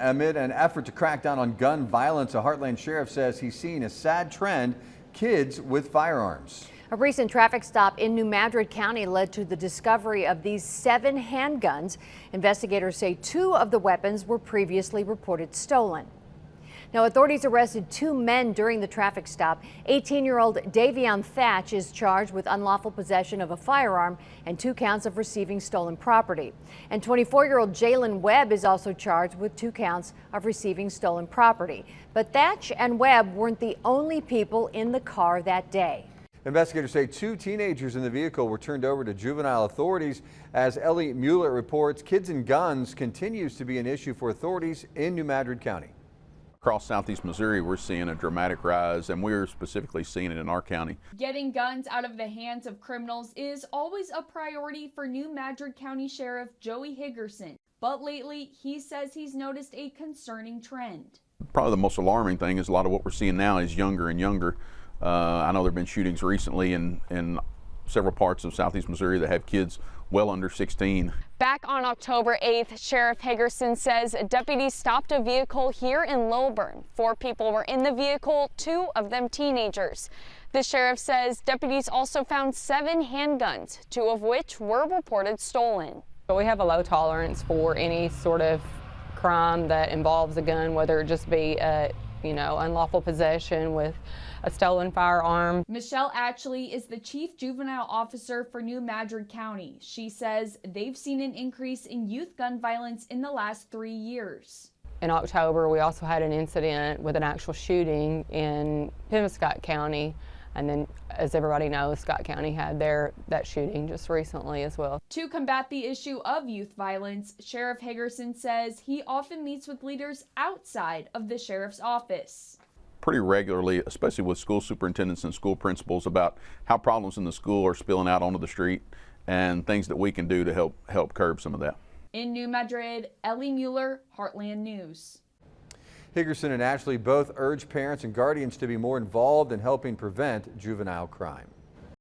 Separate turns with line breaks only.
Amid an effort to crack down on gun violence, a Heartland sheriff says he's seeing a sad trend: kids with firearms.
A recent traffic stop in New Madrid County led to the discovery of these 7 handguns. Investigators say 2 of the weapons were previously reported stolen. Now, authorities arrested 2 men during the traffic stop. 18-year-old Davion Thatch is charged with unlawful possession of a firearm and 2 counts of receiving stolen property. And 24-year-old Jalen Webb is also charged with 2 counts of receiving stolen property. But Thatch and Webb weren't the only people in the car that day.
Investigators say 2 teenagers in the vehicle were turned over to juvenile authorities. As Ellie Mueller reports, kids and guns continues to be an issue for authorities in New Madrid County.
Across southeast Missouri, we're seeing a dramatic rise, and we're specifically seeing it in our county.
Getting guns out of the hands of criminals is always a priority for New Madrid County Sheriff Joey Higgerson. But lately, he says he's noticed a concerning trend.
Probably the most alarming thing is a lot of what we're seeing now is younger and younger. I know there have been shootings recently in several parts of southeast Missouri that have kids well under 16.
Back on October 8th, Sheriff Higgerson says deputies stopped a vehicle here in Lilburn. 4 people were in the vehicle, 2 of them teenagers. The sheriff says deputies also found 7 handguns, 2 of which were reported stolen.
We have a low tolerance for any sort of crime that involves a gun, whether it just be unlawful possession with a stolen firearm.
Michelle Atchley is the chief juvenile officer for New Madrid County. She says they've seen an increase in youth gun violence in the last 3 years.
In October, we also had an incident with an actual shooting in Scott County. And then, as everybody knows, Scott County had that shooting just recently as well.
To combat the issue of youth violence, Sheriff Higgerson says he often meets with leaders outside of the sheriff's office.
Pretty regularly, especially with school superintendents and school principals, about how problems in the school are spilling out onto the street and things that we can do to help curb some of that.
In New Madrid, Ellie Mueller, Heartland News.
Higgerson and Ashley both urge parents and guardians to be more involved in helping prevent juvenile crime.